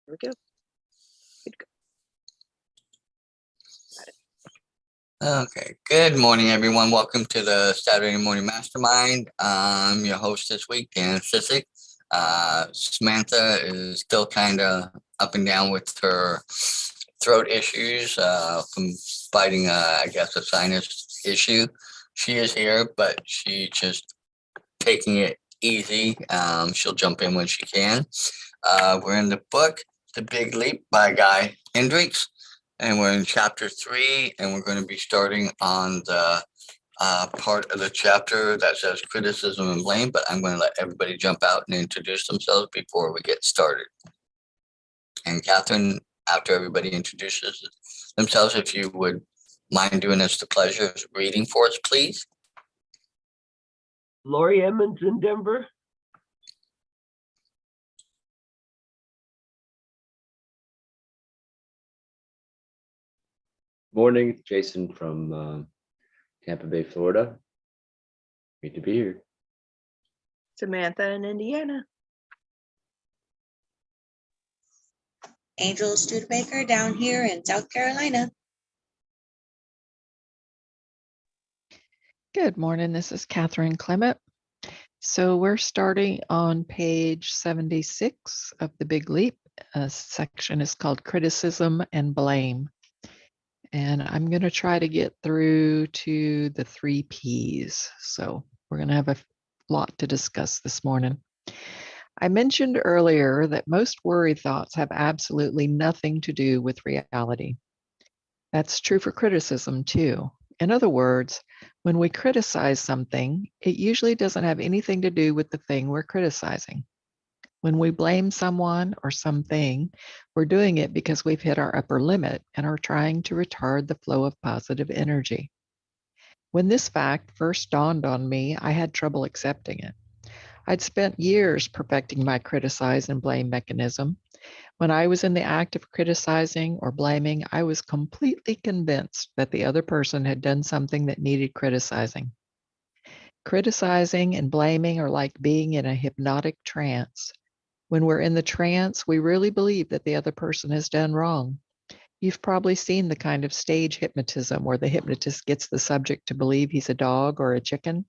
There we go. Good to go. Okay, good morning, everyone. Welcome to the Saturday Morning Mastermind. I'm your host this week, Dan Sissick. Samantha is still kind of up and down with her throat issues from fighting, I guess, a sinus issue. She is here, but she just taking it easy. She'll jump in when she can. We're in the book, The Big Leap by Guy Hendricks. And we're in chapter 3, and we're going to be starting on the part of the chapter that says criticism and blame, but I'm going to let everybody jump out and introduce themselves before we get started. And Catherine, after everybody introduces themselves, if you would mind doing us the pleasure of reading for us, please. Lori Emmons in Denver. Morning, Jason from Tampa Bay, Florida. Great to be here. Samantha in Indiana. Angel Studebaker down here in South Carolina. Good morning, this is Catherine Clement. So we're starting on page 76 of The Big Leap. A section is called Criticism and Blame. And I'm going to try to get through to the 3 Ps. So we're going to have a lot to discuss this morning. I mentioned earlier that most worry thoughts have absolutely nothing to do with reality. That's true for criticism too. In other words, when we criticize something, it usually doesn't have anything to do with the thing we're criticizing. When we blame someone or something, we're doing it because we've hit our upper limit and are trying to retard the flow of positive energy. When this fact first dawned on me, I had trouble accepting it. I'd spent years perfecting my criticize and blame mechanism. When I was in the act of criticizing or blaming, I was completely convinced that the other person had done something that needed criticizing. Criticizing and blaming are like being in a hypnotic trance. When we're in the trance, we really believe that the other person has done wrong. You've probably seen the kind of stage hypnotism where the hypnotist gets the subject to believe he's a dog or a chicken.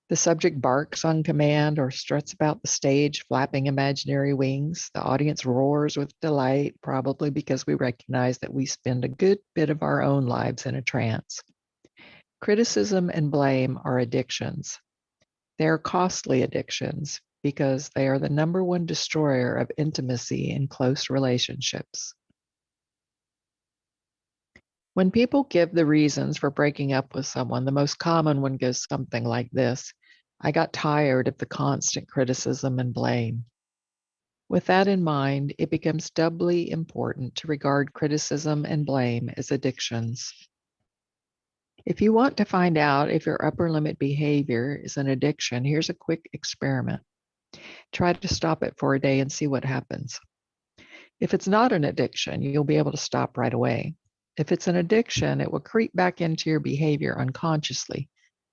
The subject barks on command or struts about the stage, flapping imaginary wings. The audience roars with delight, probably because we recognize that we spend a good bit of our own lives in a trance. Criticism and blame are addictions. They are costly addictions because they are the #1 destroyer of intimacy in close relationships. When people give the reasons for breaking up with someone, the most common one goes something like this: I got tired of the constant criticism and blame. With that in mind, it becomes doubly important to regard criticism and blame as addictions. If you want to find out if your upper limit behavior is an addiction, here's a quick experiment. Try to stop it for a day and see what happens. If it's not an addiction, you'll be able to stop right away. If it's an addiction, it will creep back into your behavior unconsciously,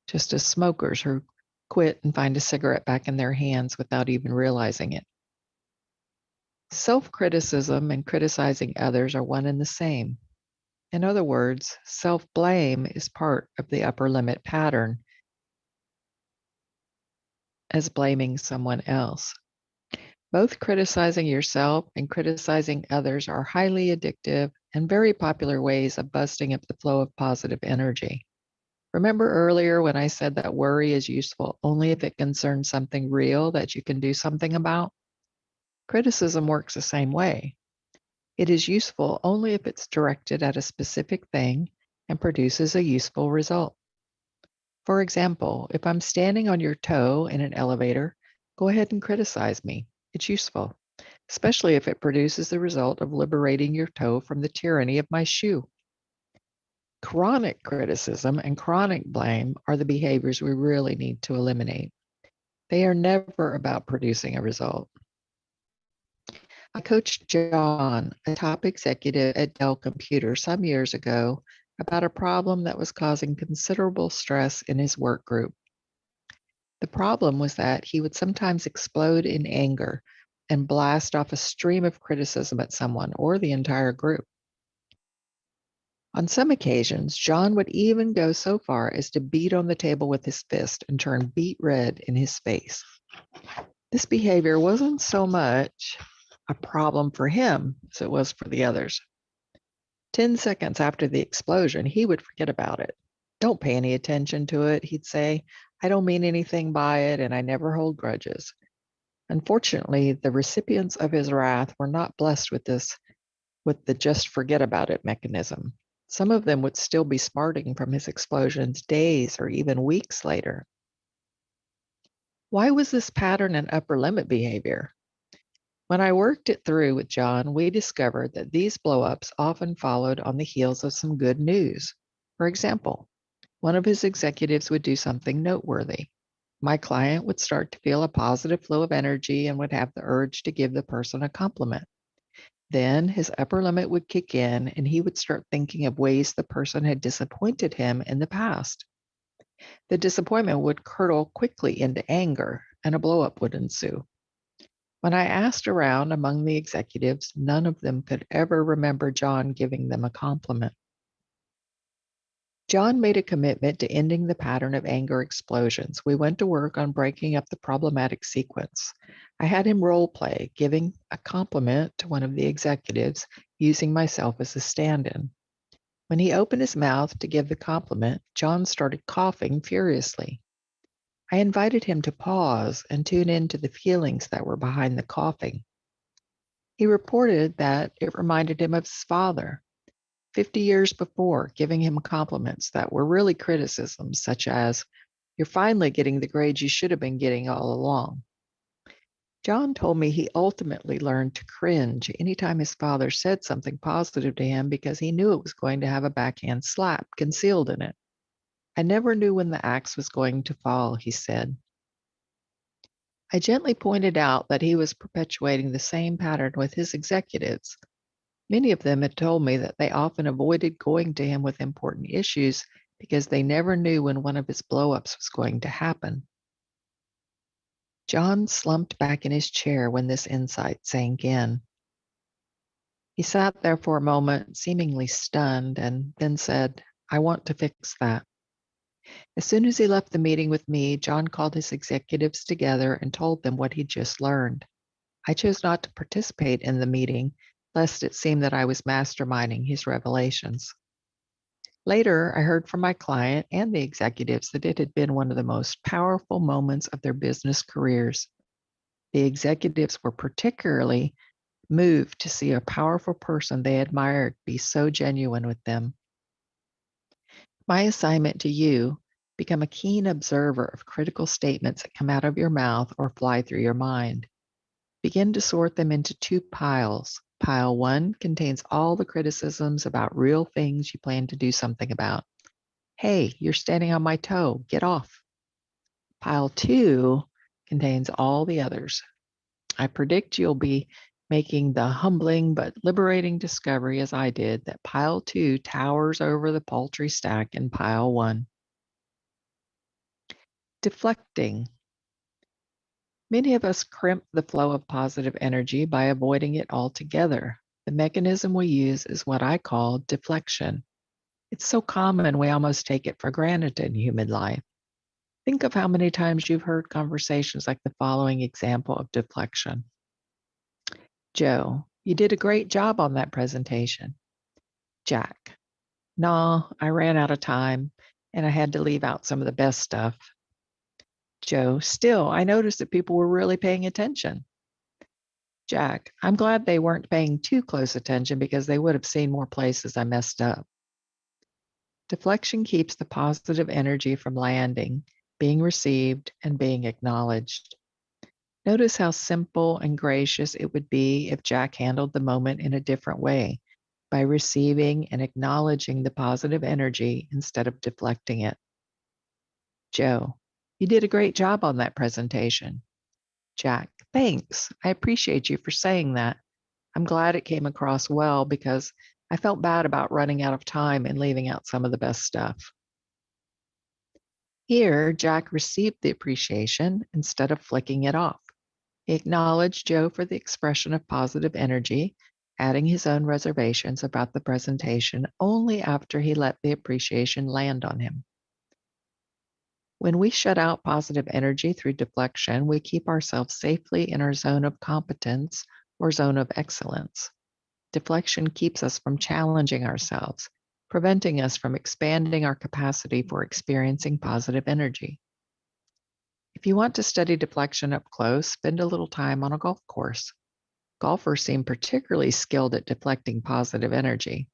just as smokers who quit and find a cigarette back in their hands without even realizing it. Self-criticism and criticizing others are one and the same. In other words, self-blame is part of the upper limit pattern as blaming someone else. Both criticizing yourself and criticizing others are highly addictive and very popular ways of busting up the flow of positive energy. Remember earlier when I said that worry is useful only if it concerns something real that you can do something about? Criticism works the same way. It is useful only if it's directed at a specific thing and produces a useful result. For example, if I'm standing on your toe in an elevator, go ahead and criticize me. It's useful, especially if it produces the result of liberating your toe from the tyranny of my shoe. Chronic criticism and chronic blame are the behaviors we really need to eliminate. They are never about producing a result. I coached John, a top executive at Dell Computer some years ago, about a problem that was causing considerable stress in his work group. The problem was that he would sometimes explode in anger and blast off a stream of criticism at someone or the entire group. On some occasions, John would even go so far as to beat on the table with his fist and turn beet red in his face. This behavior wasn't so much a problem for him as it was for the others. 10 seconds after the explosion, he would forget about it. Don't pay any attention to it, he'd say. I don't mean anything by it, and I never hold grudges. Unfortunately, the recipients of his wrath were not blessed with the just forget about it mechanism. Some of them would still be smarting from his explosions days or even weeks later. Why was this pattern an upper limit behavior? When I worked it through with John, we discovered that these blowups often followed on the heels of some good news. For example, one of his executives would do something noteworthy. My client would start to feel a positive flow of energy and would have the urge to give the person a compliment. Then his upper limit would kick in and he would start thinking of ways the person had disappointed him in the past. The disappointment would curdle quickly into anger and a blowup would ensue. When I asked around among the executives, none of them could ever remember John giving them a compliment. John made a commitment to ending the pattern of anger explosions. We went to work on breaking up the problematic sequence. I had him role play, giving a compliment to one of the executives, using myself as a stand-in. When he opened his mouth to give the compliment, John started coughing furiously. I invited him to pause and tune into the feelings that were behind the coughing. He reported that it reminded him of his father, 50 years before, giving him compliments that were really criticisms, such as, "You're finally getting the grades you should have been getting all along." John told me he ultimately learned to cringe anytime his father said something positive to him because he knew it was going to have a backhand slap concealed in it. I never knew when the axe was going to fall, he said. I gently pointed out that he was perpetuating the same pattern with his executives. Many of them had told me that they often avoided going to him with important issues because they never knew when one of his blowups was going to happen. John slumped back in his chair when this insight sank in. He sat there for a moment, seemingly stunned, and then said, "I want to fix that." As soon as he left the meeting with me, John called his executives together and told them what he'd just learned. I chose not to participate in the meeting, lest it seem that I was masterminding his revelations. Later, I heard from my client and the executives that it had been one of the most powerful moments of their business careers. The executives were particularly moved to see a powerful person they admired be so genuine with them. My assignment to you: become a keen observer of critical statements that come out of your mouth or fly through your mind. Begin to sort them into two piles. Pile 1 contains all the criticisms about real things you plan to do something about. "Hey, you're standing on my toe, get off." Pile 2 contains all the others. I predict you'll be making the humbling but liberating discovery, as I did, that pile 2 towers over the paltry stack in pile 1. Deflecting. Many of us crimp the flow of positive energy by avoiding it altogether. The mechanism we use is what I call deflection. It's so common we almost take it for granted in human life. Think of how many times you've heard conversations like the following example of deflection. "Joe, you did a great job on that presentation." Jack, "No, I ran out of time and I had to leave out some of the best stuff." Joe, "Still, I noticed that people were really paying attention." Jack, "I'm glad they weren't paying too close attention because they would have seen more places I messed up." Deflection keeps the positive energy from landing, being received, and being acknowledged. Notice how simple and gracious it would be if Jack handled the moment in a different way, by receiving and acknowledging the positive energy instead of deflecting it. Joe, "You did a great job on that presentation." Jack, "Thanks. I appreciate you for saying that. I'm glad it came across well because I felt bad about running out of time and leaving out some of the best stuff." Here, Jack received the appreciation instead of flicking it off. He acknowledged Joe for the expression of positive energy, adding his own reservations about the presentation only after he let the appreciation land on him. When we shut out positive energy through deflection, we keep ourselves safely in our zone of competence or zone of excellence. Deflection keeps us from challenging ourselves, preventing us from expanding our capacity for experiencing positive energy. If you want to study deflection up close, spend a little time on a golf course. Golfers seem particularly skilled at deflecting positive energy.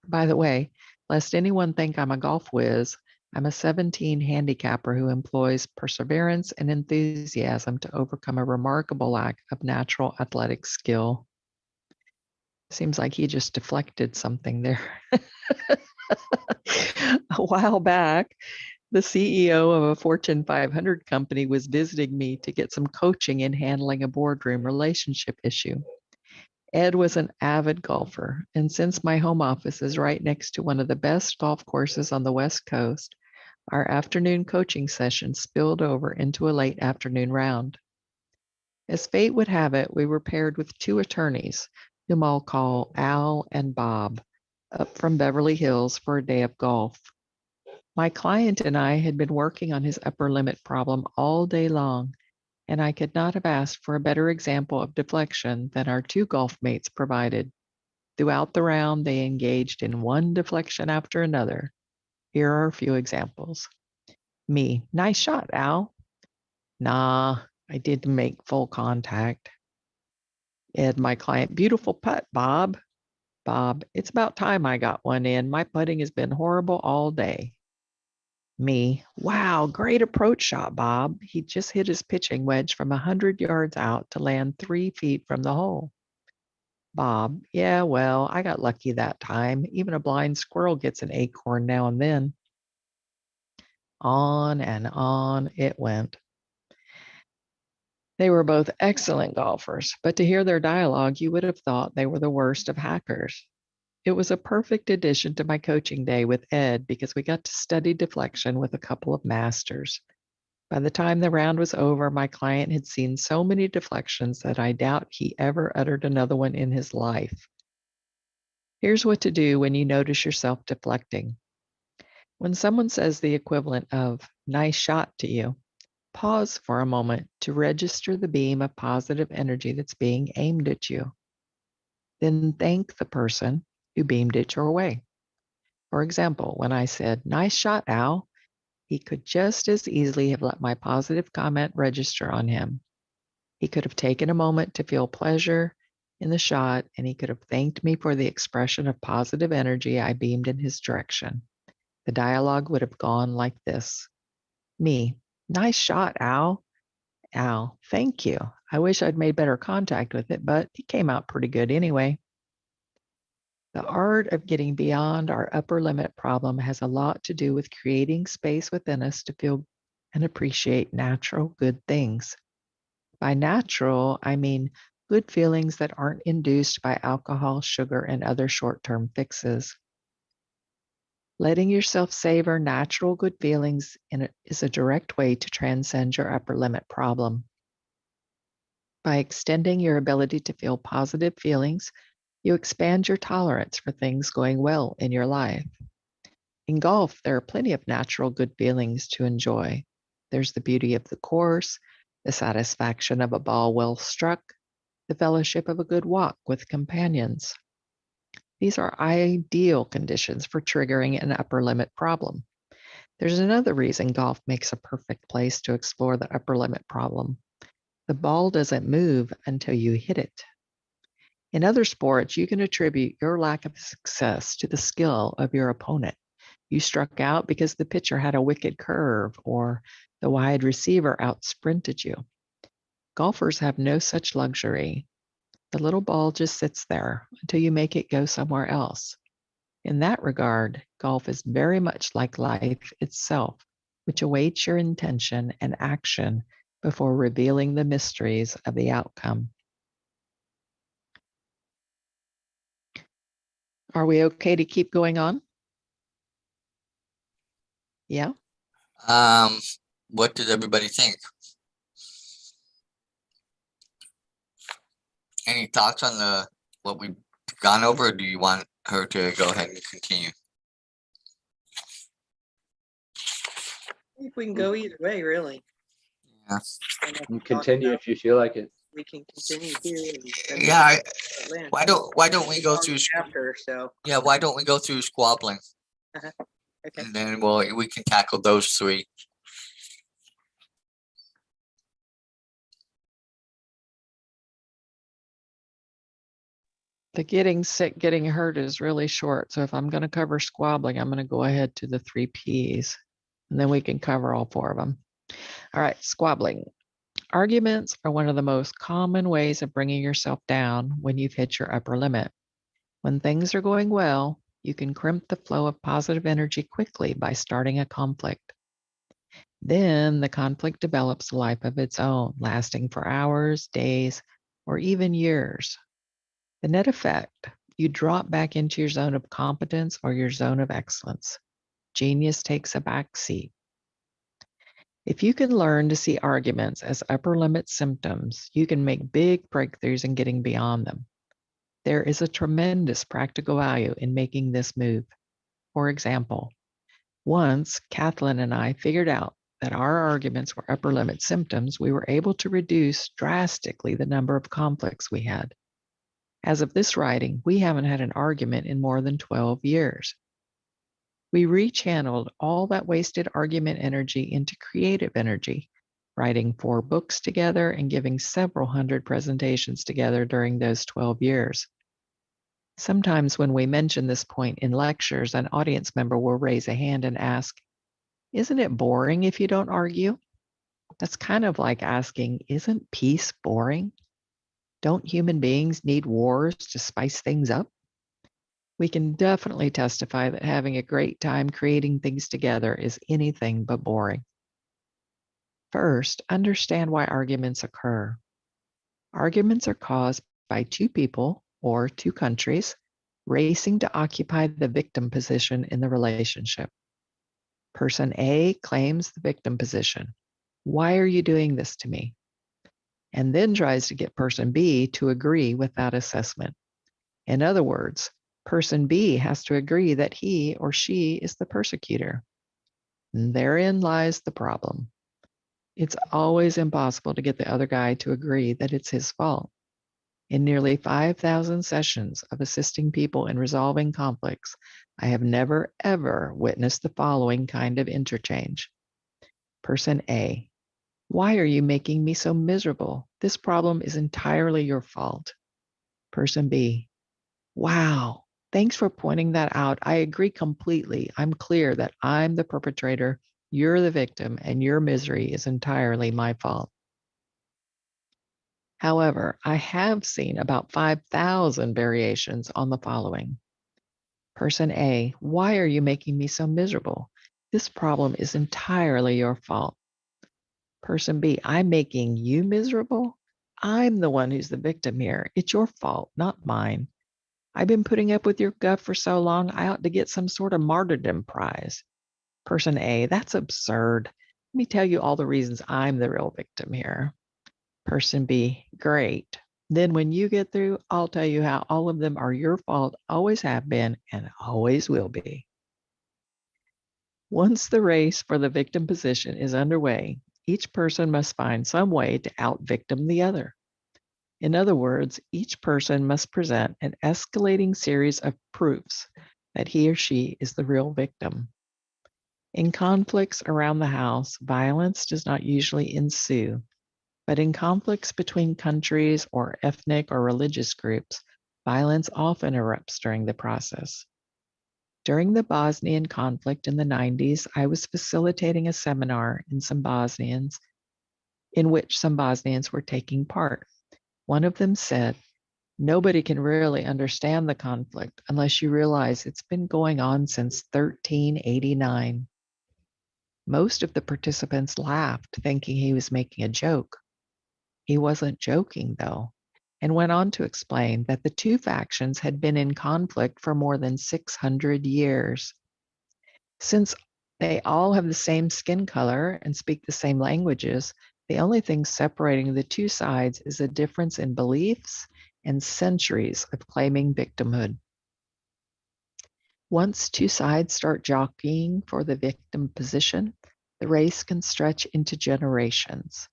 By the way, lest anyone think I'm a golf whiz, I'm a 17 handicapper who employs perseverance and enthusiasm to overcome a remarkable lack of natural athletic skill. Seems like he just deflected something there. A while back, the CEO of a Fortune 500 company was visiting me to get some coaching in handling a boardroom relationship issue. Ed was an avid golfer, and since my home office is right next to one of the best golf courses on the West Coast, our afternoon coaching session spilled over into a late afternoon round. As fate would have it, we were paired with two attorneys, whom I'll call Al and Bob, up from Beverly Hills for a day of golf. My client and I had been working on his upper limit problem all day long, and I could not have asked for a better example of deflection than our two golf mates provided. Throughout the round, they engaged in one deflection after another. Here are a few examples. Me, nice shot, Al. Nah, I didn't make full contact. Ed, my client, beautiful putt, Bob. Bob, it's about time I got one in. My putting has been horrible all day. Me, wow, great approach shot, Bob. He just hit his pitching wedge from 100 yards out to land 3 feet from the hole. Bob, yeah, well, I got lucky that time. Even a blind squirrel gets an acorn now and then. On and on it went. They were both excellent golfers, but to hear their dialogue, you would have thought they were the worst of hackers. It was a perfect addition to my coaching day with Ed because we got to study deflection with a couple of masters. By the time the round was over, my client had seen so many deflections that I doubt he ever uttered another one in his life. Here's what to do when you notice yourself deflecting. When someone says the equivalent of nice shot to you, pause for a moment to register the beam of positive energy that's being aimed at you. Then thank the person who beamed it your way. For example, when I said, nice shot, Al, he could just as easily have let my positive comment register on him. He could have taken a moment to feel pleasure in the shot, and he could have thanked me for the expression of positive energy I beamed in his direction. The dialogue would have gone like this. Me, nice shot, Al. Al, thank you. I wish I'd made better contact with it, but it came out pretty good anyway. The art of getting beyond our upper limit problem has a lot to do with creating space within us to feel and appreciate natural good things. By natural, I mean good feelings that aren't induced by alcohol, sugar, and other short-term fixes. Letting yourself savor natural good feelings is a direct way to transcend your upper limit problem. By extending your ability to feel positive feelings, you expand your tolerance for things going well in your life. In golf, there are plenty of natural good feelings to enjoy. There's the beauty of the course, the satisfaction of a ball well struck, the fellowship of a good walk with companions. These are ideal conditions for triggering an upper limit problem. There's another reason golf makes a perfect place to explore the upper limit problem. The ball doesn't move until you hit it. In other sports, you can attribute your lack of success to the skill of your opponent. You struck out because the pitcher had a wicked curve or the wide receiver out-sprinted you. Golfers have no such luxury. The little ball just sits there until you make it go somewhere else. In that regard, golf is very much like life itself, which awaits your intention and action before revealing the mysteries of the outcome. Are we okay to keep going on? Yeah. What does everybody think? Any thoughts on what we've gone over, or do you want her to go ahead and continue? I think we can go either way, really. Yeah. And if we You talk continue about- if you feel like it. We can continue here. and then we Yeah, can talk about land. why don't we go through, After, so, yeah, why don't we go through squabbling? okay. And then we can tackle those three. The getting sick, getting hurt is really short. So if I'm going to cover squabbling, I'm going to go ahead to the 3 Ps, and then we can cover all 4 of them. All right, squabbling. Arguments are one of the most common ways of bringing yourself down when you've hit your upper limit. When things are going well, you can crimp the flow of positive energy quickly by starting a conflict. Then the conflict develops a life of its own, lasting for hours, days, or even years. The net effect, you drop back into your zone of competence or your zone of excellence. Genius takes a back seat. If you can learn to see arguments as upper limit symptoms, you can make big breakthroughs in getting beyond them. There is a tremendous practical value in making this move. For example, once Kathleen and I figured out that our arguments were upper limit symptoms, we were able to reduce drastically the number of conflicts we had. As of this writing, we haven't had an argument in more than 12 years. We rechanneled all that wasted argument energy into creative energy, writing 4 books together and giving several hundred presentations together during those 12 years. Sometimes when we mention this point in lectures, an audience member will raise a hand and ask, "Isn't it boring if you don't argue?" That's kind of like asking, "Isn't peace boring? Don't human beings need wars to spice things up?" We can definitely testify that having a great time creating things together is anything but boring. First, understand why arguments occur. Arguments are caused by 2 people or 2 countries racing to occupy the victim position in the relationship. Person A claims the victim position. "Why are you doing this to me?" And then tries to get person B to agree with that assessment. In other words, person B has to agree that he or she is the persecutor. And therein lies the problem. It's always impossible to get the other guy to agree that it's his fault. In nearly 5,000 sessions of assisting people in resolving conflicts, I have never, ever witnessed the following kind of interchange. Person A: "Why are you making me so miserable? This problem is entirely your fault." Person B: "Wow, thanks for pointing that out. I agree completely. I'm clear that I'm the perpetrator, you're the victim, and your misery is entirely my fault." However, I have seen about 5,000 variations on the following. Person A: "Why are you making me so miserable? This problem is entirely your fault." Person B: "I'm making you miserable? I'm the one who's the victim here. It's your fault, not mine. I've been putting up with your guff for so long, I ought to get some sort of martyrdom prize." Person A: "That's absurd. Let me tell you all the reasons I'm the real victim here." Person B: "Great. Then when you get through, I'll tell you how all of them are your fault, always have been, and always will be." Once the race for the victim position is underway, each person must find some way to out-victim the other. In other words, each person must present an escalating series of proofs that he or she is the real victim. In conflicts around the house, violence does not usually ensue, but in conflicts between countries or ethnic or religious groups, violence often erupts during the process. During the Bosnian conflict in the 90s, I was facilitating a seminar in which some Bosnians were taking part. One of them said, "Nobody can really understand the conflict unless you realize it's been going on since 1389. Most of the participants laughed, thinking he was making a joke. He wasn't joking, though, and went on to explain that the 2 factions had been in conflict for more than 600 years. Since they all have the same skin color and speak the same languages, the only thing separating the 2 sides is a difference in beliefs and centuries of claiming victimhood. Once two sides start jockeying for the victim position, the race can stretch into generations.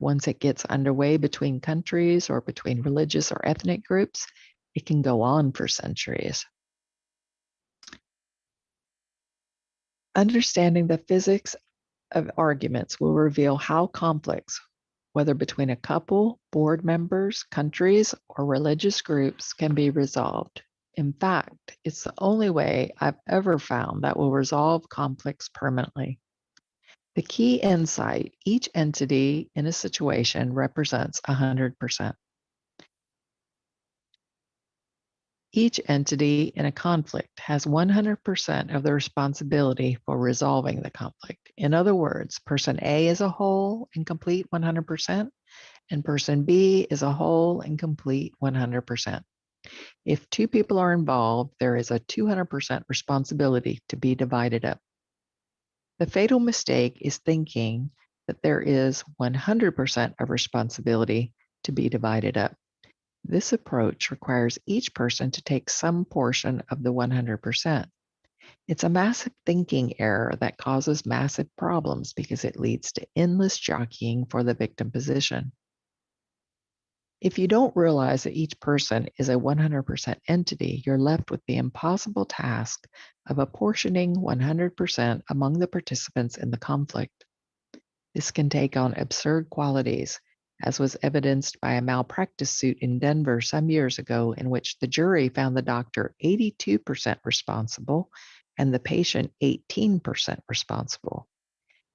Once it gets underway between countries or between religious or ethnic groups, it can go on for centuries. Understanding the physics of arguments will reveal how conflicts, whether between a couple, board members, countries, or religious groups, can be resolved. In fact, it's the only way I've ever found that will resolve conflicts permanently. The key insight: each entity in a situation represents 100%. Each entity in a conflict has 100% of the responsibility for resolving the conflict. In other words, person A is a whole and complete 100%, and person B is a whole and complete 100%. If two people are involved, there is a 200% responsibility to be divided up. The fatal mistake is thinking that there is 100% of responsibility to be divided up. This approach requires each person to take some portion of the 100%. It's a massive thinking error that causes massive problems because it leads to endless jockeying for the victim position. If you don't realize that each person is a 100% entity, you're left with the impossible task of apportioning 100% among the participants in the conflict. This can take on absurd qualities, as was evidenced by a malpractice suit in Denver some years ago in which the jury found the doctor 82% responsible and the patient 18% responsible.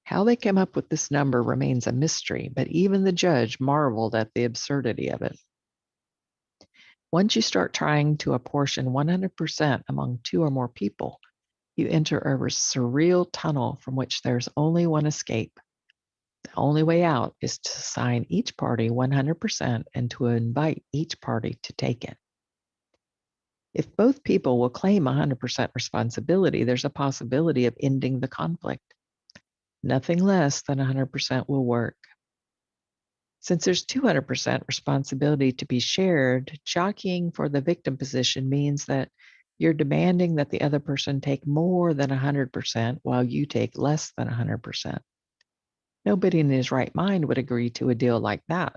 How they came up with this number remains a mystery, but even the judge marveled at the absurdity of it. Once you start trying to apportion 100% among two or more people, you enter a surreal tunnel from which there's only one escape. The only way out is to assign each party 100% and to invite each party to take it. If both people will claim 100% responsibility, there's a possibility of ending the conflict. Nothing less than 100% will work. Since there's 200% responsibility to be shared, jockeying for the victim position means that you're demanding that the other person take more than 100% while you take less than 100%. Nobody in his right mind would agree to a deal like that.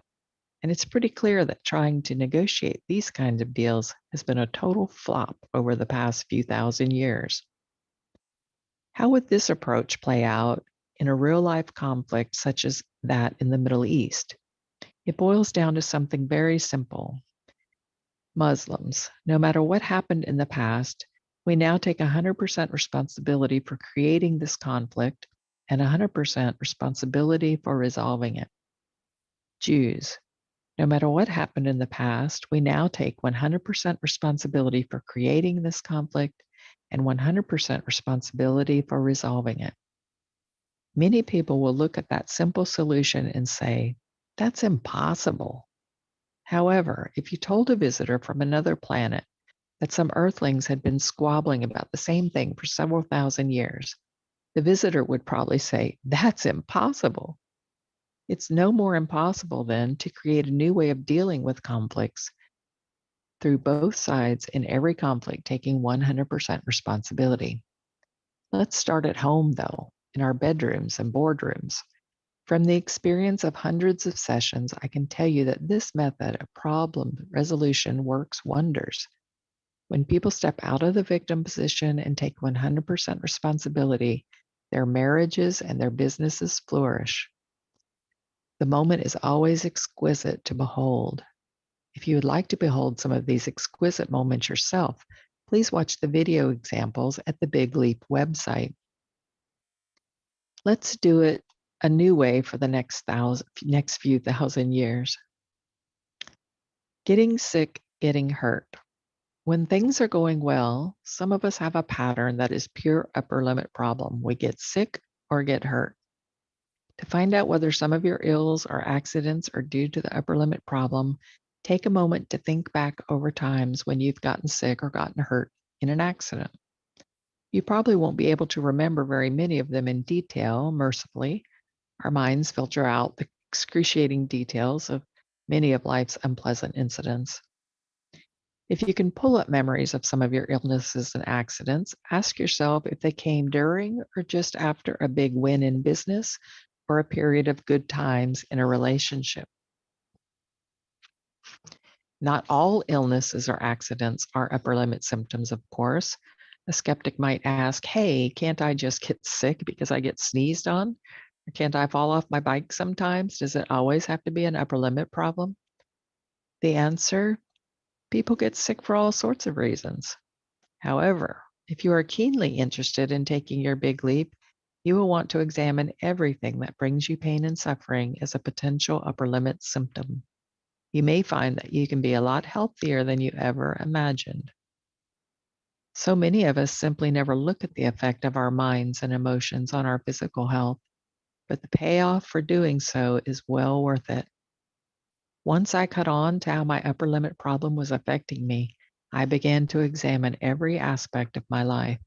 And it's pretty clear that trying to negotiate these kinds of deals has been a total flop over the past few thousand years. How would this approach play out in a real-life conflict such as that in the Middle East? It boils down to something very simple. Muslims, no matter what happened in the past, we now take 100% responsibility for creating this conflict and 100% responsibility for resolving it. Jews, no matter what happened in the past, we now take 100% responsibility for creating this conflict and 100% responsibility for resolving it. Many people will look at that simple solution and say, that's impossible. However, if you told a visitor from another planet that some Earthlings had been squabbling about the same thing for several thousand years, the visitor would probably say, that's impossible. It's no more impossible then to create a new way of dealing with conflicts through both sides in every conflict taking 100% responsibility. Let's start at home though, in our bedrooms and boardrooms. From the experience of hundreds of sessions, I can tell you that this method of problem resolution works wonders. When people step out of the victim position and take 100% responsibility, their marriages and their businesses flourish. The moment is always exquisite to behold. If you would like to behold some of these exquisite moments yourself, please watch the video examples at the Big Leap website. Let's do it a new way for the next few thousand years. Getting sick, getting hurt. When things are going well, some of us have a pattern that is pure upper limit problem. We get sick or get hurt. To find out whether some of your ills or accidents are due to the upper limit problem, take a moment to think back over times when you've gotten sick or gotten hurt in an accident. You probably won't be able to remember very many of them in detail, mercifully. Our minds filter out the excruciating details of many of life's unpleasant incidents. If you can pull up memories of some of your illnesses and accidents, ask yourself if they came during or just after a big win in business or a period of good times in a relationship. Not all illnesses or accidents are upper limit symptoms, of course. A skeptic might ask, hey, can't I just get sick because I get sneezed on? Or can't I fall off my bike sometimes? Does it always have to be an upper limit problem? The answer, people get sick for all sorts of reasons. However, if you are keenly interested in taking your big leap, you will want to examine everything that brings you pain and suffering as a potential upper limit symptom. You may find that you can be a lot healthier than you ever imagined. So many of us simply never look at the effect of our minds and emotions on our physical health, but the payoff for doing so is well worth it. Once I caught on to how my upper limit problem was affecting me, I began to examine every aspect of my life.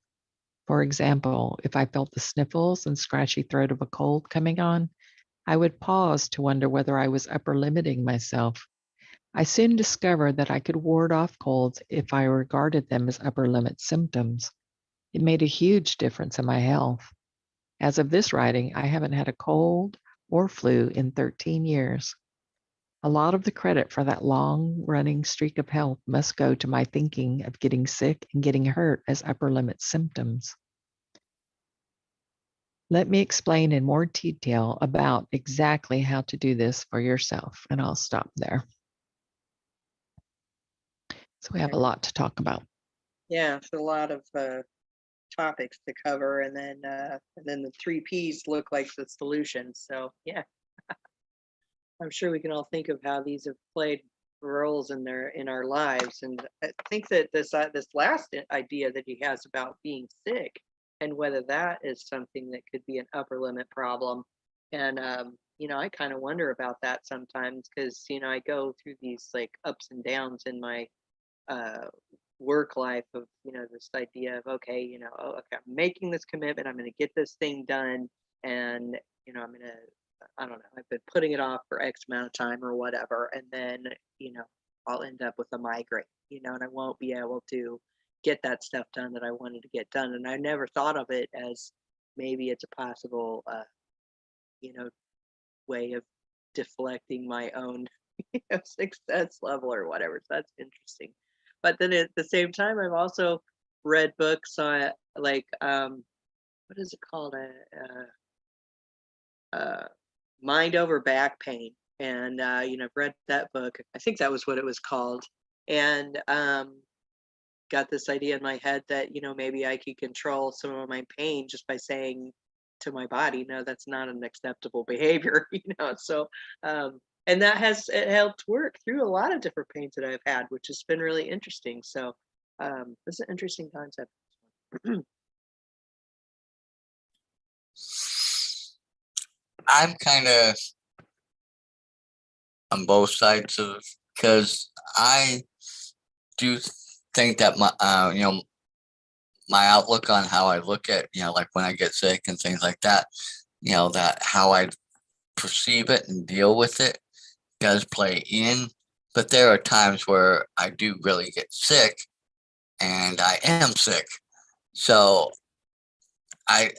For example, if I felt the sniffles and scratchy throat of a cold coming on, I would pause to wonder whether I was upper limiting myself. I soon discovered that I could ward off colds if I regarded them as upper limit symptoms. It made a huge difference in my health. As of this writing, I haven't had a cold or flu in 13 years. A lot of the credit for that long-running streak of health must go to my thinking of getting sick and getting hurt as upper limit symptoms. Let me explain in more detail about exactly how to do this for yourself, and I'll stop there. So we have a lot to talk about. Yeah, it's a lot of topics to cover, and then the 3 Ps look like the solution. So yeah, I'm sure we can all think of how these have played roles in our lives. And I think that this last idea that he has about being sick and whether that is something that could be an upper limit problem. And I kind of wonder about that sometimes because I go through these like ups and downs in my work life of this idea of okay, oh, okay, I'm making this commitment, I'm going to get this thing done, and I'm going to, I don't know, I've been putting it off for X amount of time or whatever, and then I'll end up with a migraine, and I won't be able to get that stuff done that I wanted to get done. And I never thought of it as maybe it's a possible way of deflecting my own success level or whatever. So that's interesting. But then at the same time, I've also read books on like what is it called? Mind Over Back Pain. And I've read that book. I think that was what it was called. And got this idea in my head that maybe I could control some of my pain just by saying to my body, no, that's not an acceptable behavior. So and that has helped work through a lot of different pains that I've had, which has been really interesting. So it's an interesting concept. I'm kind of on both sides of, because I do think that my my outlook on how I look at like when I get sick and things like that, that how I perceive it and deal with it does play in. But there are times where I do really get sick and I am sick, so I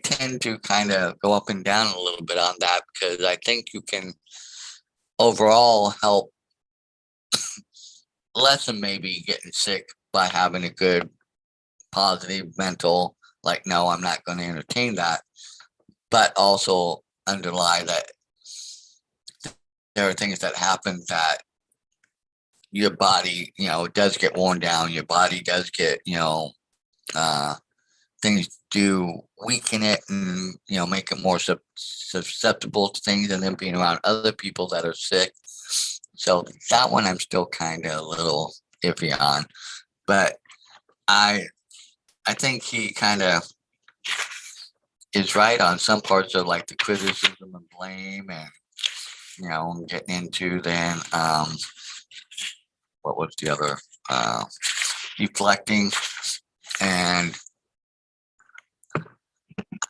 tend to kind of go up and down a little bit on that, because I think you can overall help lessen maybe getting sick by having a good positive mental, like, no, I'm not going to entertain that, but also underlie that there are things that happen that your body, does get worn down. Your body does get, things do weaken it and, make it more susceptible to things, and then being around other people that are sick. So that one I'm still kind of a little iffy on, but I think he kind of is right on some parts of like the criticism and blame, and getting into then what was the other deflecting. And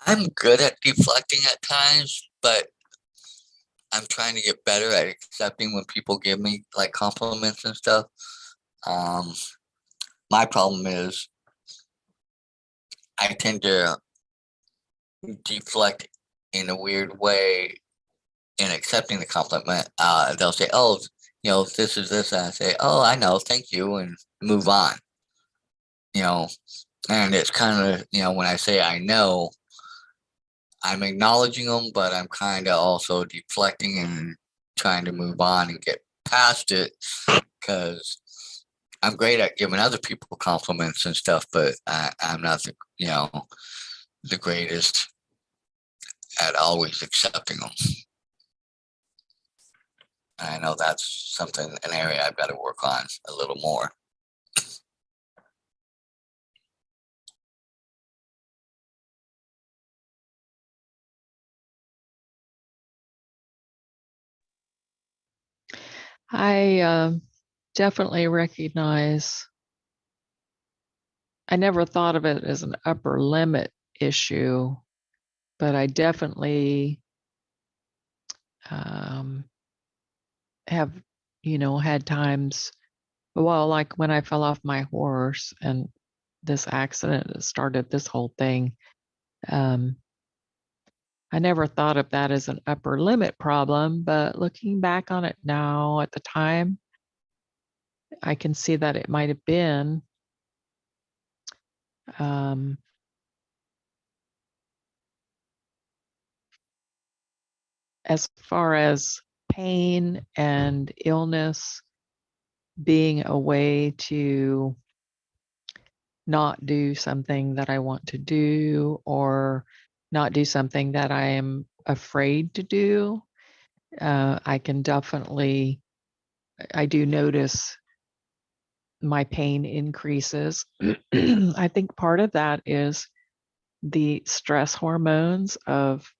I'm good at deflecting at times, but I'm trying to get better at accepting when people give me like compliments and stuff. My problem is I tend to deflect in a weird way in accepting the compliment. They'll say, "Oh, this is this," and I say, "Oh, I know, thank you," and move on. You know, and it's kind of, when I say I know, I'm acknowledging them, but I'm kind of also deflecting and trying to move on and get past it because I'm great at giving other people compliments and stuff, but I'm not the greatest at always accepting them. I know that's an area I've got to work on a little more. I definitely recognize, I never thought of it as an upper limit issue, but I definitely have, had times, well, like when I fell off my horse and this accident that started this whole thing. I never thought of that as an upper limit problem, but looking back on it now at the time, I can see that it might have been. As far as pain and illness being a way to not do something that I want to do or not do something that I am afraid to do, I can definitely, I do notice my pain increases. I think part of that is the stress hormones of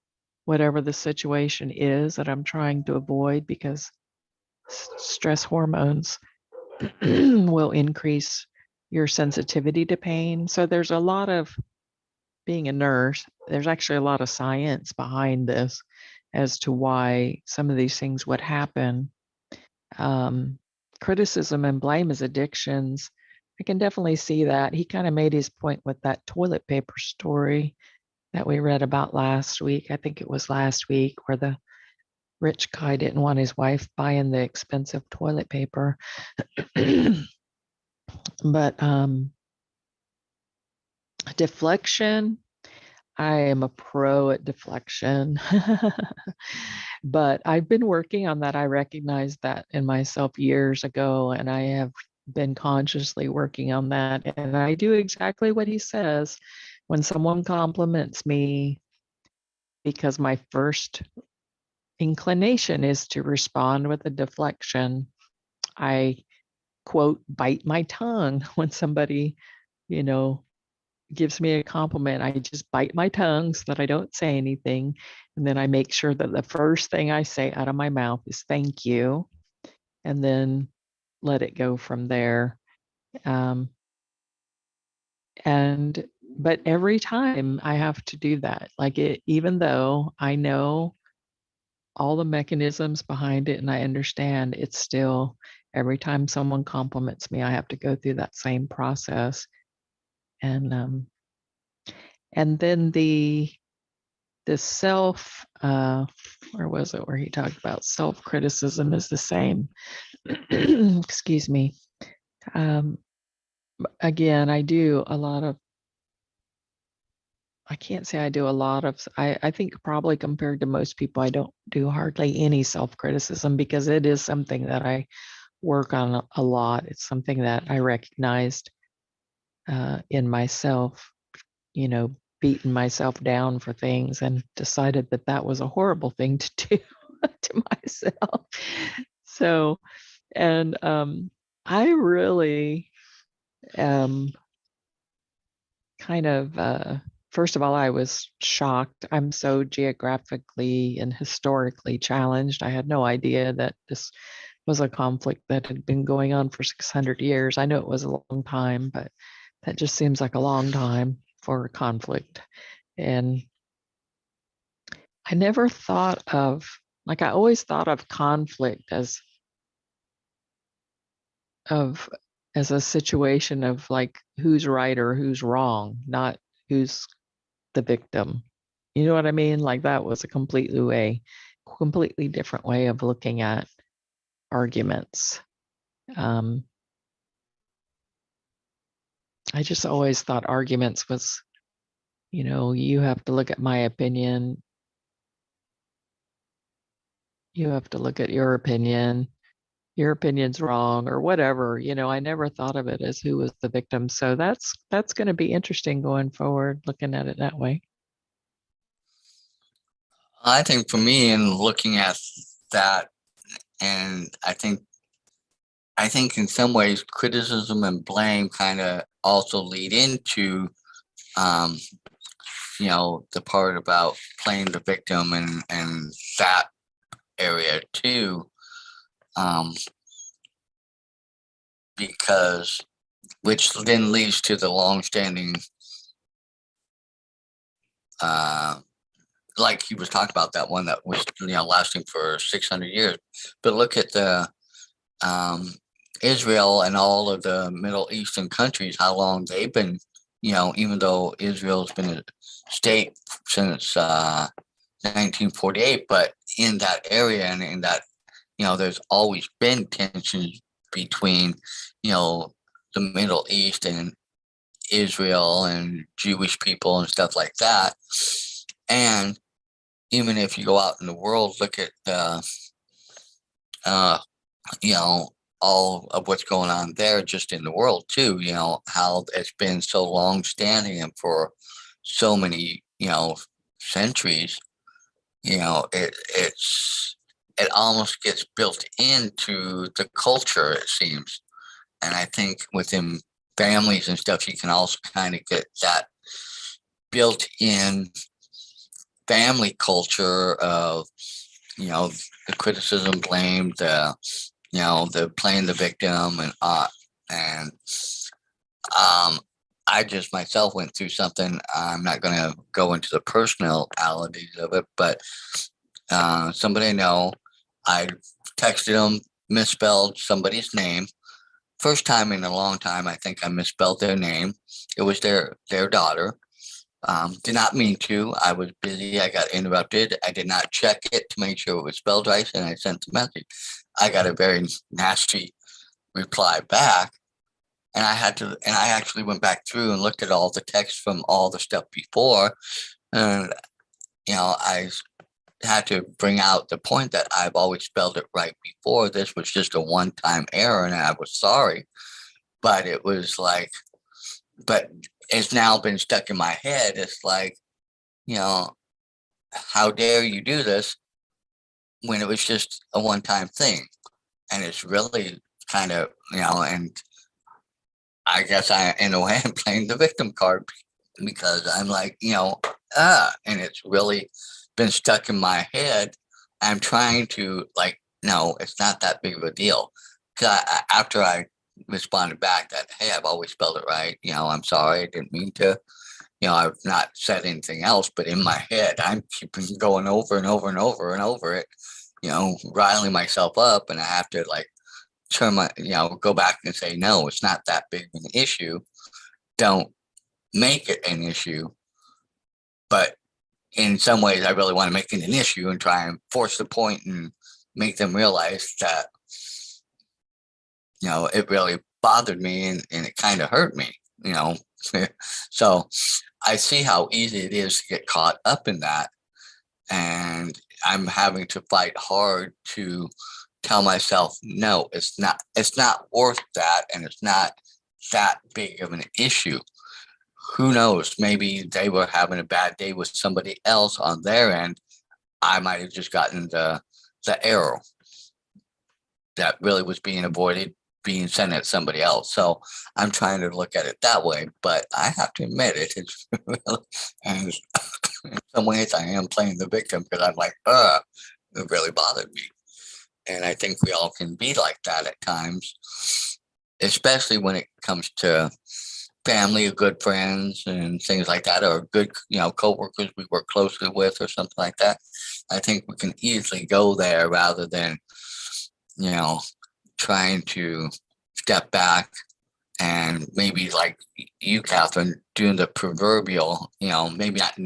whatever the situation is that I'm trying to avoid, because stress hormones will increase your sensitivity to pain. So there's a lot of, being a nurse, there's actually a lot of science behind this as to why some of these things would happen. Criticism and blame as addictions, I can definitely see that. He kind of made his point with that toilet paper story that we read about last week. I think it was last week, where the rich guy didn't want his wife buying the expensive toilet paper. But deflection, I am a pro at deflection. But I've been working on that. I recognized that in myself years ago, and I have been consciously working on that. And I do exactly what he says. When someone compliments me, because my first inclination is to respond with a deflection, I quote, bite my tongue when somebody, gives me a compliment. I just bite my tongue so that I don't say anything. And then I make sure that the first thing I say out of my mouth is thank you, and then let it go from there. But every time I have to do that, even though I know all the mechanisms behind it and I understand, it's still, every time someone compliments me, I have to go through that same process. And then the self, where was it, where he talked about self-criticism is the same. Excuse me. Again, I do a lot of, I can't say I do a lot of, I think probably compared to most people, I don't do hardly any self-criticism, because it is something that I work on a lot. It's something that I recognized in myself, beating myself down for things, and decided that that was a horrible thing to do to myself. So, and I really am kind of, first of all, I was shocked. I'm so geographically and historically challenged. I had no idea that this was a conflict that had been going on for 600 years. I know it was a long time, but that just seems like a long time for a conflict. And I never thought of Like I always thought of conflict as a situation of like who's right or who's wrong, not who's the victim. You know what I mean? Like that was a completely different way of looking at arguments. I just always thought arguments was, you have to look at my opinion. You have to look at your opinion. Your opinion's wrong or whatever. I never thought of it as who was the victim. So that's going to be interesting going forward, looking at it that way. I think for me, in looking at that, and I think in some ways criticism and blame kind of also lead into the part about playing the victim and that area too, because which then leads to the long-standing like he was talking about, that one that was lasting for 600 years. But look at the Israel and all of the Middle Eastern countries, how long they've been, even though Israel's been a state since 1948, but in that area and in that, there's always been tensions between, the Middle East and Israel and Jewish people and stuff like that. And even if you go out in the world, look at all of what's going on there just in the world too, how it's been so long standing and for so many, centuries, it almost gets built into the culture, it seems. And I think within families and stuff, you can also kind of get that built in family culture of, the criticism, blame, the playing the victim, and I just myself went through something. I'm not going to go into the personalities of it, but somebody I know, I texted them, misspelled somebody's name. First time in a long time, I think I misspelled their name. It was their daughter. Did not mean to. I was busy. I got interrupted. I did not check it to make sure it was spelled right, and I sent the message. I got a very nasty reply back, and I actually went back through and looked at all the text from all the stuff before, and I had to bring out the point that I've always spelled it right before. This was just a one-time error, and I was sorry, but it was like, but it's now been stuck in my head. It's like, how dare you do this when it was just a one-time thing? And it's really kind of, and I guess in a way, I'm playing the victim card because I'm like, and it's really been stuck in my head. I'm trying to no, it's not that big of a deal. Because after I responded back that, hey, I've always spelled it right. I'm sorry, I didn't mean to. I've not said anything else, but in my head, I'm keeping going over and over and over and over it, riling myself up, and I have to turn my, go back and say, no, it's not that big of an issue. Don't make it an issue. But in some ways, I really want to make it an issue and try and force the point and make them realize that, it really bothered me and it kind of hurt me, So I see how easy it is to get caught up in that. And I'm having to fight hard to tell myself, no, it's not worth that. And it's not that big of an issue. Who knows? Maybe they were having a bad day with somebody else on their end. I might have just gotten the arrow that really was being avoided being sent at somebody else. So I'm trying to look at it that way, but I have to admit it's really, and in some ways I am playing the victim because I'm like, it really bothered me. And I think we all can be like that at times, especially when it comes to family or good friends and things like that, or good, coworkers we work closely with or something like that, I think we can easily go there rather than, trying to step back and maybe like you, Catherine, doing the proverbial, maybe not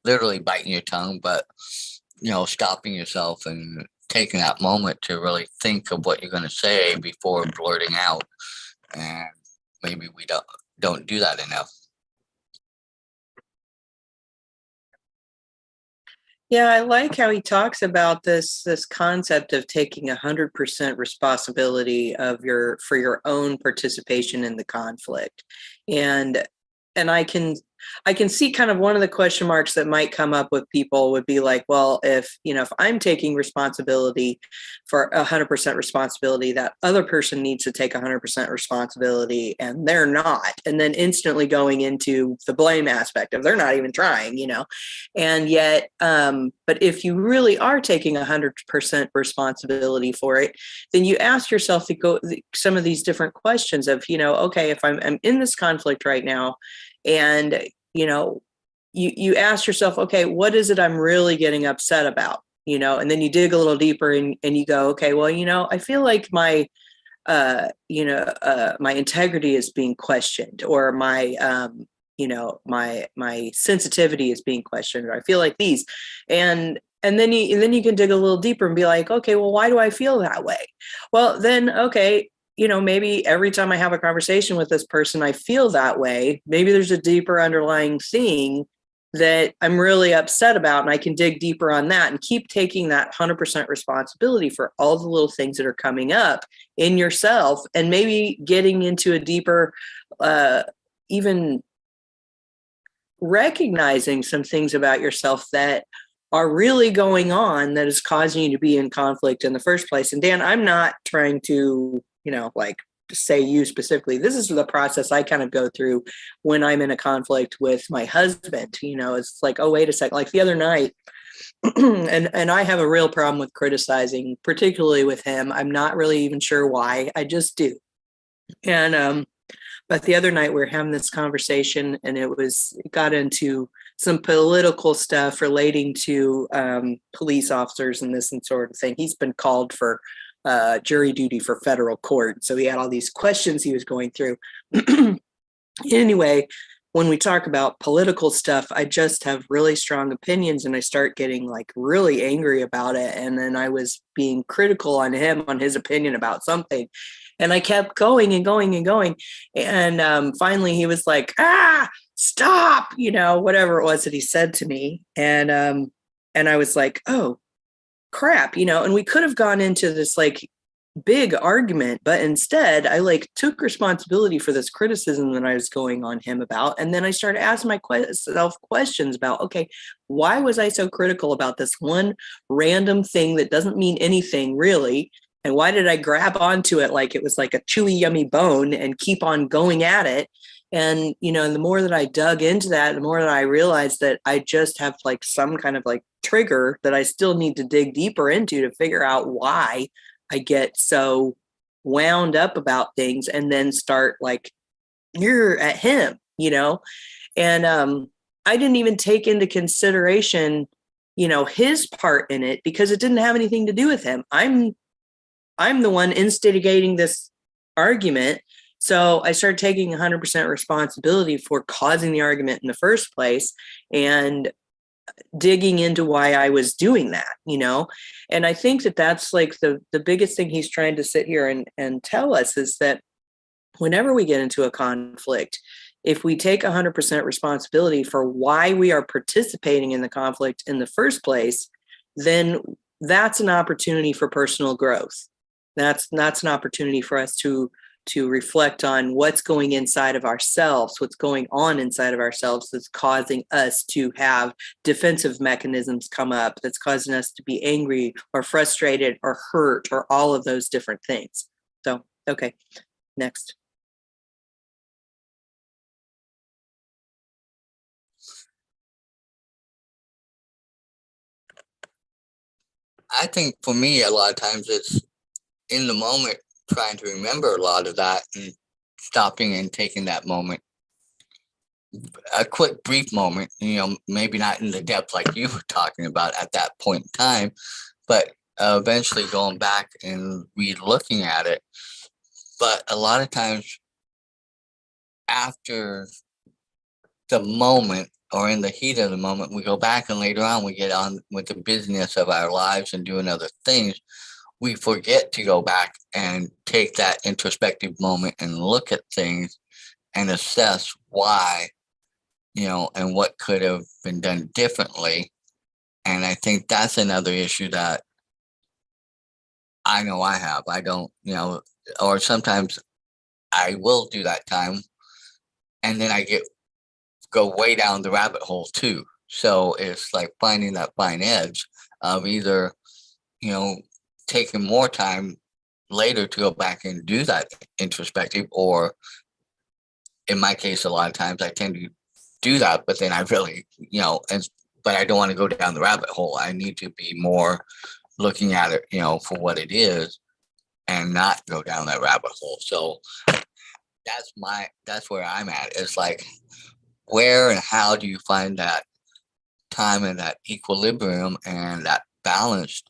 literally biting your tongue, but, stopping yourself and taking that moment to really think of what you're going to say before blurting out. And maybe we don't do that enough. Yeah, I like how he talks about this concept of taking 100% responsibility for your own participation in the conflict. And I can see kind of one of the question marks that might come up with people would be like, well, if I'm taking responsibility for 100% responsibility, that other person needs to take 100% responsibility and they're not. And then instantly going into the blame aspect of they're not even trying, and yet, but if you really are taking 100% responsibility for it, then you ask yourself to go some of these different questions of, okay, if I'm in this conflict right now, and you ask yourself, okay, what is it I'm really getting upset about? And then you dig a little deeper and you go, okay, well, I feel like my my integrity is being questioned, or my my sensitivity is being questioned, or I feel like these, and then you can dig a little deeper and be like, okay, well, why do I feel that way? Well, then, okay, maybe every time I have a conversation with this person, I feel that way. Maybe there's a deeper underlying thing that I'm really upset about, and I can dig deeper on that and keep taking that 100% responsibility for all the little things that are coming up in yourself, and maybe getting into a deeper, even recognizing some things about yourself that are really going on that is causing you to be in conflict in the first place. And Dan, I'm not trying to, like say you specifically. This is the process I kind of go through when I'm in a conflict with my husband. It's like, oh, wait a second. Like the other night, and I have a real problem with criticizing, particularly with him. I'm not really even sure why. I just do. And but the other night we were having this conversation, and it got into some political stuff relating to police officers and this and sort of thing. He's been called for jury duty for federal court. So he had all these questions he was going through. Anyway, when we talk about political stuff, I just have really strong opinions, and I start getting like really angry about it. And then I was being critical on him, on his opinion about something. And I kept going and going and going. And finally he was like, stop, whatever it was that he said to me. And I was like, oh, crap, and we could have gone into this like big argument, but instead I like took responsibility for this criticism that I was going on him about. And then I started asking myself questions about, okay, why was I so critical about this one random thing that doesn't mean anything really? And why did I grab onto it like it was like a chewy, yummy bone and keep on going at it? And, the more that I dug into that, the more that I realized that I just have like some kind of like trigger that I still need to dig deeper into to figure out why I get so wound up about things, and then start like, you're at him, and I didn't even take into consideration, his part in it, because it didn't have anything to do with him. I'm the one instigating this argument. So I started taking 100% responsibility for causing the argument in the first place, and digging into why I was doing that, and I think that that's like the biggest thing he's trying to sit here and tell us is that whenever we get into a conflict, if we take 100% responsibility for why we are participating in the conflict in the first place, then that's an opportunity for personal growth. That's an opportunity for us to reflect on what's going inside of ourselves, what's going on inside of ourselves that's causing us to have defensive mechanisms come up, that's causing us to be angry or frustrated or hurt or all of those different things. So, okay, next. I think for me, a lot of times it's in the moment trying to remember a lot of that and stopping and taking that moment, a quick brief moment, maybe not in the depth like you were talking about at that point in time, but eventually going back and re-looking at it. But a lot of times after the moment or in the heat of the moment, we go back and later on we get on with the business of our lives and doing other things. We forget to go back and take that introspective moment and look at things and assess why, and what could have been done differently. And I think that's another issue that I know I have. I don't, or sometimes I will do that time and then I go way down the rabbit hole too. So it's like finding that fine edge of either, taking more time later to go back and do that introspective, or in my case, a lot of times I tend to do that, but then I really, but I don't want to go down the rabbit hole. I need to be more looking at it, for what it is and not go down that rabbit hole. So that's where I'm at. It's like, where and how do you find that time and that equilibrium and that balance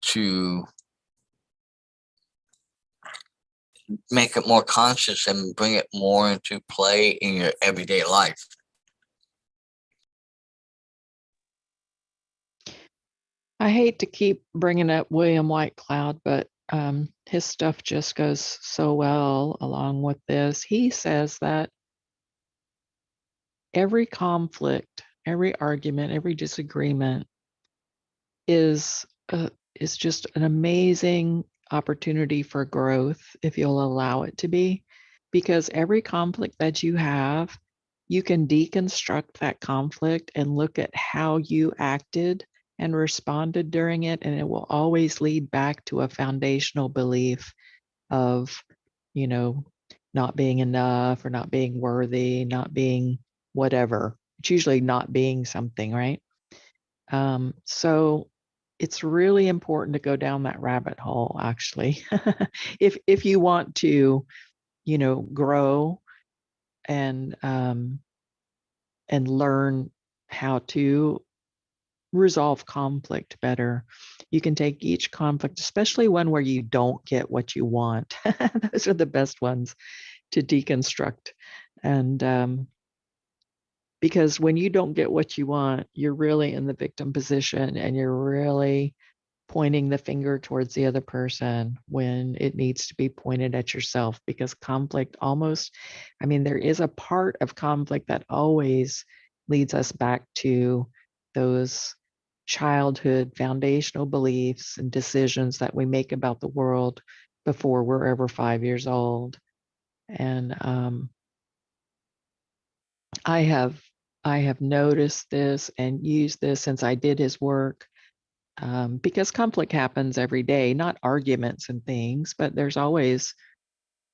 to make it more conscious and bring it more into play in your everyday life? I hate to keep bringing up William Whitecloud, but his stuff just goes so well along with this. He says that every conflict, every argument, every disagreement is just an amazing opportunity for growth if you'll allow it to be, because every conflict that you have, you can deconstruct that conflict and look at how you acted and responded during it, and it will always lead back to a foundational belief of, not being enough or not being worthy, not being whatever. It's usually not being something, right? So it's really important to go down that rabbit hole, actually, if you want to, grow and learn how to resolve conflict better. You can take each conflict, especially one where you don't get what you want. Those are the best ones to deconstruct. And because when you don't get what you want, you're really in the victim position and you're really pointing the finger towards the other person when it needs to be pointed at yourself, because conflict there is a part of conflict that always leads us back to those childhood foundational beliefs and decisions that we make about the world before we're ever 5 years old. And I have noticed this and used this since I did his work, because conflict happens every day, not arguments and things, but there's always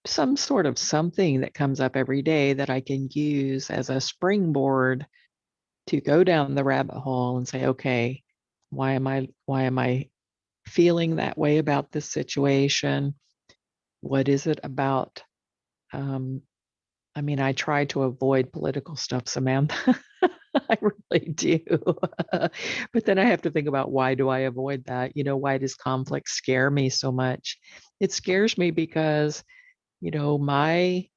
some sort of something that comes up every day that I can use as a springboard to go down the rabbit hole and say, okay, why am I feeling that way about this situation? What is it about? I try to avoid political stuff, Samantha. I really do. But then I have to think about, why do I avoid that? Why does conflict scare me so much? It scares me because, my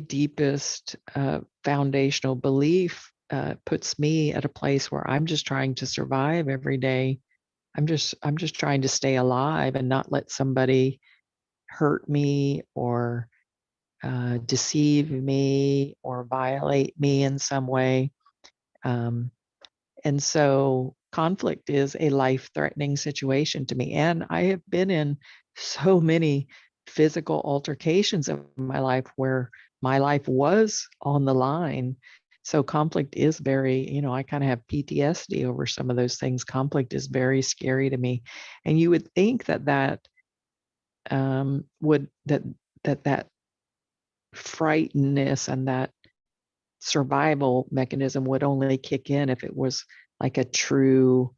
deepest foundational belief puts me at a place where I'm just trying to survive every day. I'm just trying to stay alive and not let somebody hurt me or deceive me or violate me in some way. And so conflict is a life-threatening situation to me. And I have been in so many physical altercations in my life where my life was on the line. So conflict is very, I kind of have PTSD over some of those things. Conflict is very scary to me. And you would think that that frightenness and that survival mechanism would only kick in if it was like a true,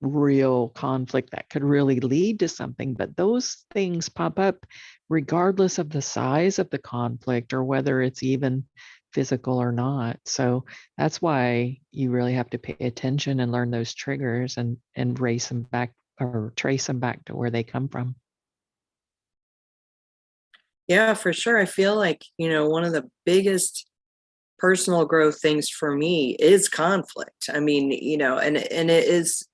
real conflict that could really lead to something. But those things pop up regardless of the size of the conflict or whether it's even physical or not. So that's why you really have to pay attention and learn those triggers and race them back or trace them back to where they come from. Yeah, for sure. I feel like, one of the biggest personal growth things for me is conflict. I mean, and it is,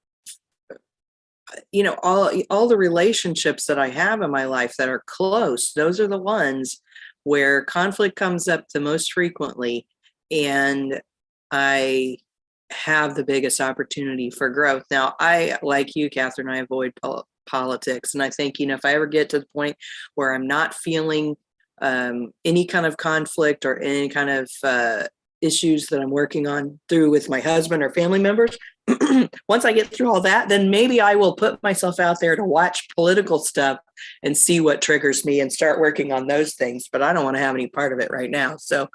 all the relationships that I have in my life that are close, those are the ones where conflict comes up the most frequently. And I have the biggest opportunity for growth. Now, I, like you, Catherine, I avoid politics. And I think, if I ever get to the point where I'm not feeling any kind of conflict or any kind of issues that I'm working on through with my husband or family members, once I get through all that, then maybe I will put myself out there to watch political stuff and see what triggers me and start working on those things. But I don't want to have any part of it right now. So,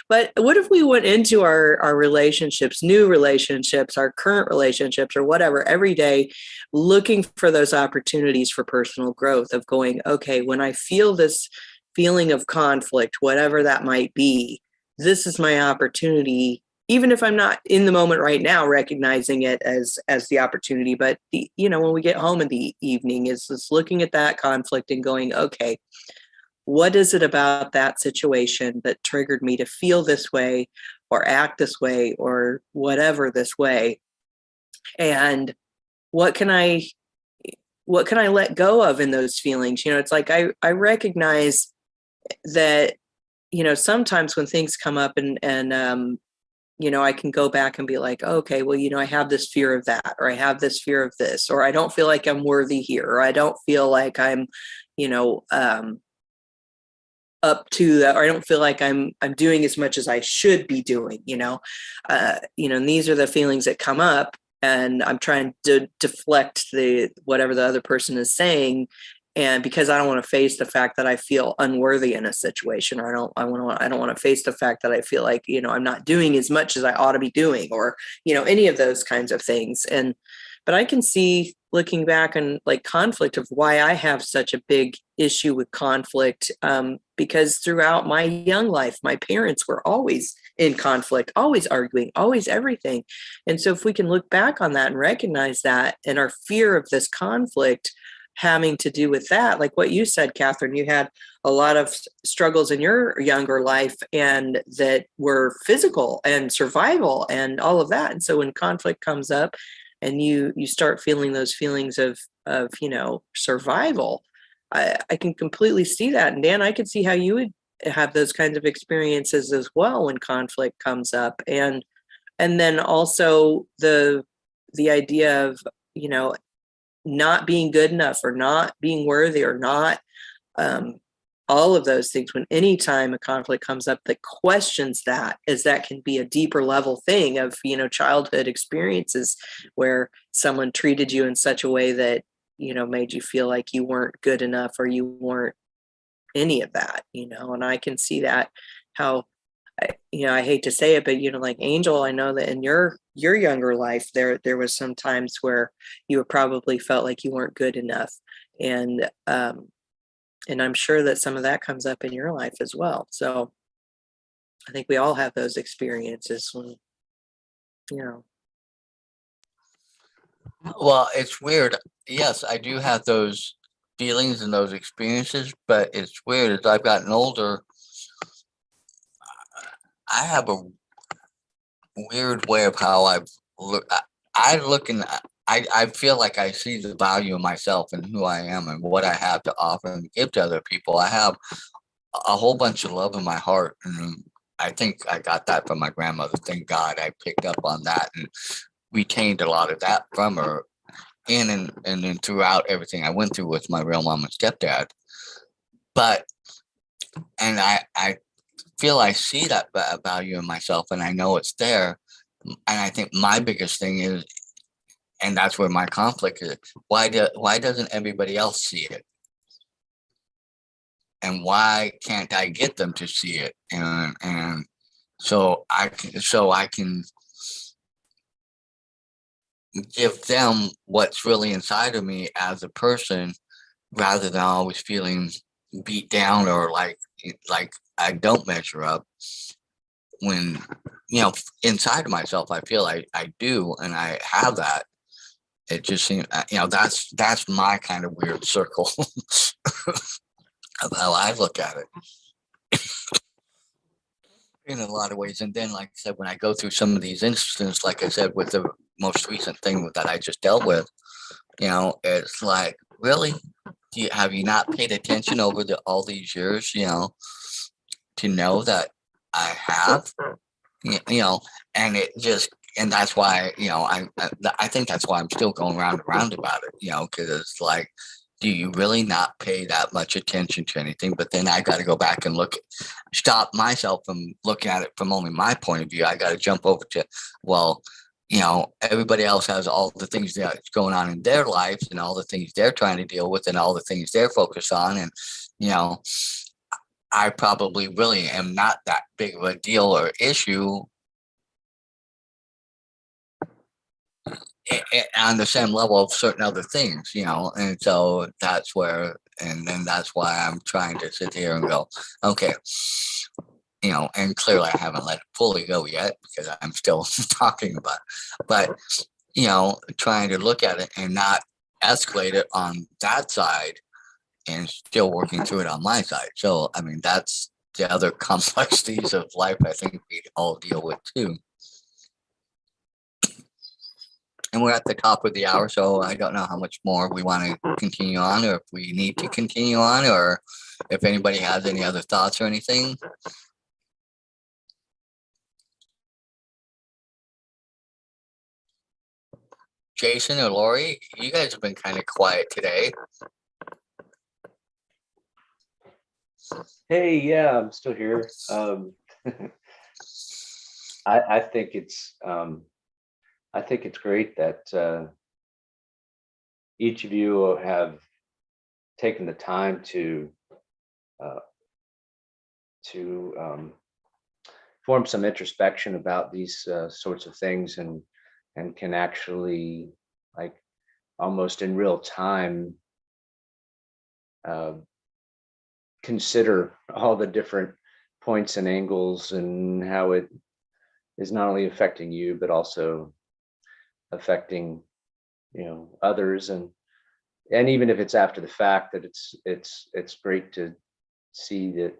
but what if we went into our relationships, new relationships, our current relationships or whatever, every day, looking for those opportunities for personal growth of going, okay, when I feel this feeling of conflict, whatever that might be, this is my opportunity, even if I'm not in the moment right now, recognizing it as the opportunity. But when we get home in the evening, is just looking at that conflict and going, okay, what is it about that situation that triggered me to feel this way or act this way or whatever this way? And what can I let go of in those feelings? It's like I recognize that, sometimes when things come up and I can go back and be like, okay, well, I have this fear of that, or I have this fear of this, or I don't feel like I'm worthy here, or I don't feel like I'm, up to that, or I don't feel like I'm doing as much as I should be doing, and these are the feelings that come up, and I'm trying to deflect whatever the other person is saying. And because I don't want to face the fact that I feel unworthy in a situation, or I don't want to face the fact that I feel like, I'm not doing as much as I ought to be doing, or, any of those kinds of things. But I can see, looking back on like conflict, of why I have such a big issue with conflict, because throughout my young life, my parents were always in conflict, always arguing, always everything. And so if we can look back on that and recognize that, and our fear of this conflict having to do with that, like what you said, Catherine, you had a lot of struggles in your younger life, and that were physical and survival and all of that. And so when conflict comes up and you start feeling those feelings of survival, I can completely see that. And Dan, I could see how you would have those kinds of experiences as well when conflict comes up. And then also the idea of, not being good enough, or not being worthy, or not all of those things. When anytime a conflict comes up that questions that, as that can be a deeper level thing of, childhood experiences where someone treated you in such a way that, made you feel like you weren't good enough, or you weren't any of that, and I can see that, how, I hate to say it, but, like Angel, I know that in your younger life, there was some times where you probably felt like you weren't good enough. And I'm sure that some of that comes up in your life as well. So I think we all have those experiences when, Well, it's weird. Yes, I do have those feelings and those experiences, but it's weird. As I've gotten older, I have a weird way of how I look and I feel like I see the value of myself and who I am and what I have to offer and give to other people. I have a whole bunch of love in my heart, and I think I got that from my grandmother. Thank God I picked up on that and retained a lot of that from her. And then throughout everything I went through with my real mom and stepdad. But, and I feel I see that value in myself, and I know it's there. And I think my biggest thing is, and that's where my conflict is, why doesn't everybody else see it? And why can't I get them to see it? And so I can give them what's really inside of me as a person, rather than always feeling beat down or like I don't measure up, when inside of myself I feel I do, and I have that. It just seems that's my kind of weird circle of how I look at it in a lot of ways. And then, like I said, when I go through some of these instances, like I said, with the most recent thing that I just dealt with, it's like, really, have you not paid attention over all these years, to know that I have, and it just, and that's why, I think that's why I'm still going round and round about it, because it's like, do you really not pay that much attention to anything? But then I got to go back and stop myself from looking at it from only my point of view. I got to jump over to, well, everybody else has all the things that's going on in their lives and all the things they're trying to deal with and all the things they're focused on. And, I probably really am not that big of a deal or issue on the same level of certain other things, and so that's where, and then that's why I'm trying to sit here and go, okay, and clearly I haven't let it fully go yet because I'm still talking about it, but, trying to look at it and not escalate it on that side and still working through it on my side. So, I mean, that's the other complexities of life I think we all deal with too. And we're at the top of the hour, so I don't know how much more we want to continue on, or if we need to continue on, or if anybody has any other thoughts or anything. Jason or Lori, you guys have been kind of quiet today. Hey, yeah, I'm still here. I think it's great that each of you have taken the time to form some introspection about these sorts of things, and can actually, like, almost in real time consider all the different points and angles and how it is not only affecting you but also affecting others, and even if it's after the fact, that it's great to see that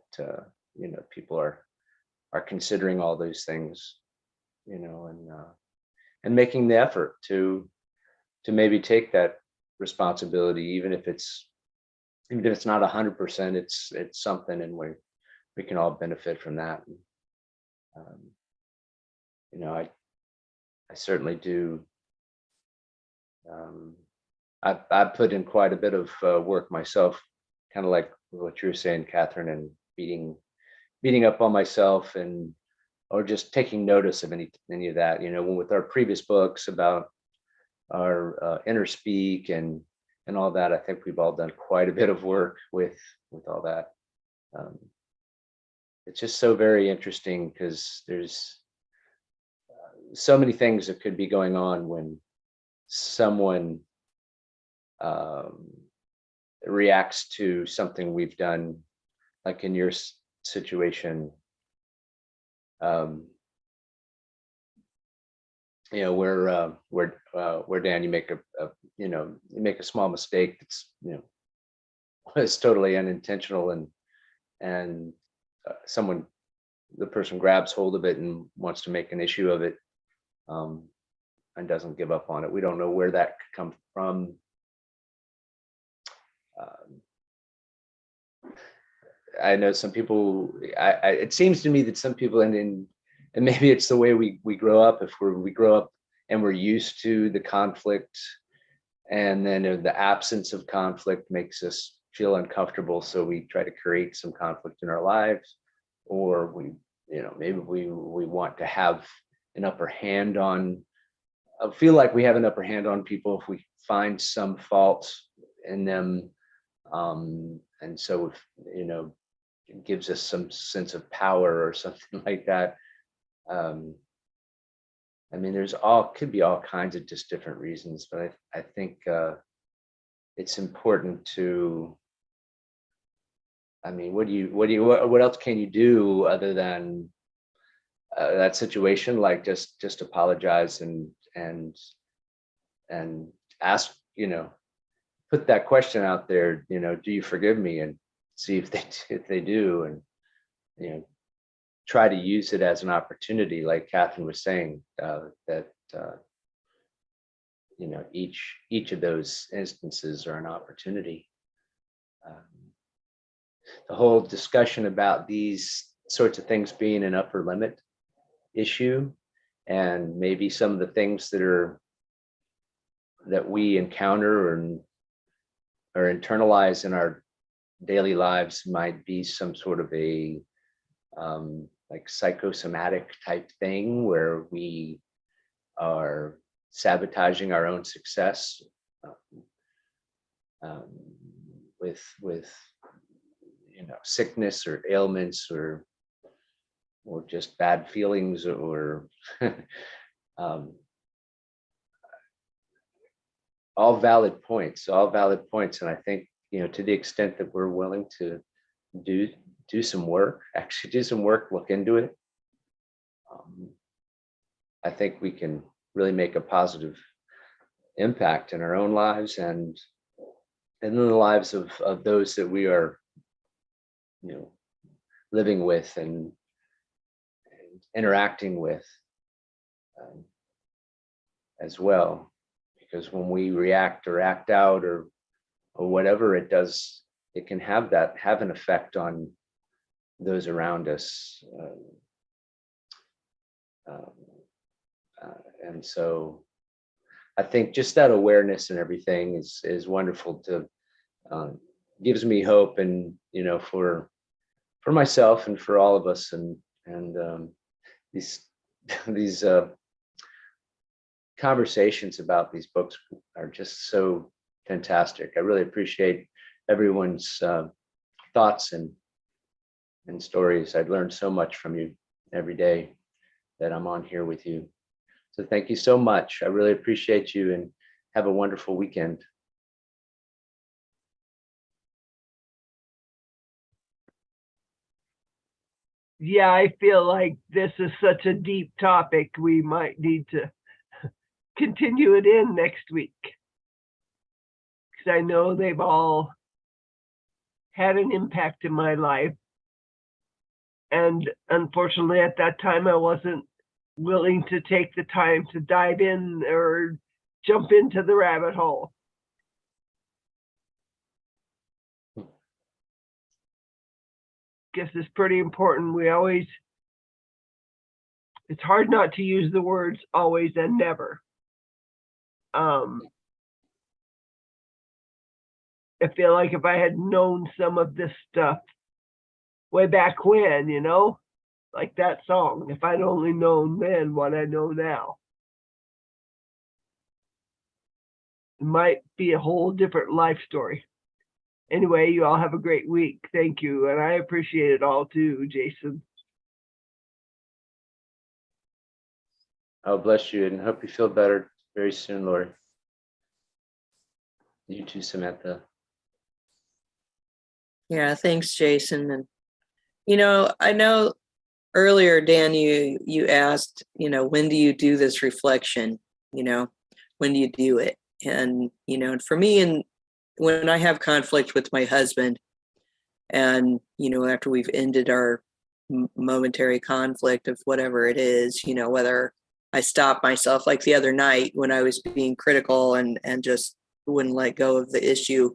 people are considering all those things, and making the effort to maybe take that responsibility, even if it's not 100%, it's something, and we can all benefit from that. I certainly do. I put in quite a bit of work myself, kind of like what you were saying, Catherine, and beating up on myself, and or just taking notice of any of that. With our previous books about our inner speak and all that, I think we've all done quite a bit of work with all that. It's just so very interesting because there's so many things that could be going on when someone reacts to something we've done, like in your situation, where Dan, you make a small mistake that's was totally unintentional, and the person grabs hold of it and wants to make an issue of it, and doesn't give up on it. We don't know where that could come from. I know some people. It seems to me that some people, and maybe it's the way we grow up. If we grow up and we're used to the conflict, and then the absence of conflict makes us feel uncomfortable, so we try to create some conflict in our lives, or maybe we want to have an upper hand on. I feel like we have an upper hand on people if we find some faults in them, and so if it gives us some sense of power or something like that. I mean, could be all kinds of just different reasons, but I think it's important to, I mean, what else can you do other than that situation? Like just apologize and ask, put that question out there, do you forgive me? And see if they do, and try to use it as an opportunity, like Catherine was saying, that each of those instances are an opportunity. The whole discussion about these sorts of things being an upper limit issue, and maybe some of the things that we encounter or internalize in our daily lives might be some sort of a like psychosomatic type thing where we are sabotaging our own success with sickness or ailments or just bad feelings or all valid points. And I think, to the extent that we're willing to do some work, look into it, I think we can really make a positive impact in our own lives and in the lives of those that we are, living with and interacting with as well. Because when we react or act out or whatever it does, it can have an effect on those around us. And so I think just that awareness and everything is wonderful to gives me hope, and for myself and for all of us, and these conversations about these books are just so fantastic. I really appreciate everyone's thoughts and stories. I've learned so much from you every day that I'm on here with you. So thank you so much. I really appreciate you, and have a wonderful weekend. Yeah, I feel like this is such a deep topic. We might need to continue it in next week, because I know they've all had an impact in my life. And unfortunately, at that time, I wasn't willing to take the time to dive in or jump into the rabbit hole. Guess it's pretty important. It's hard not to use the words always and never. I feel like if I had known some of this stuff way back when, like that song, if I'd only known then what I know now, it might be a whole different life story. Anyway, you all have a great week. Thank you. And I appreciate it all too, Jason. Oh, bless you, and hope you feel better very soon, Lori. You too, Samantha. Yeah, thanks, Jason. And I know earlier, Dan, you asked, when do you do this reflection? When do you do it? And for me, and when I have conflict with my husband, and after we've ended our momentary conflict of whatever it is, whether I stop myself, like the other night when I was being critical and just wouldn't let go of the issue,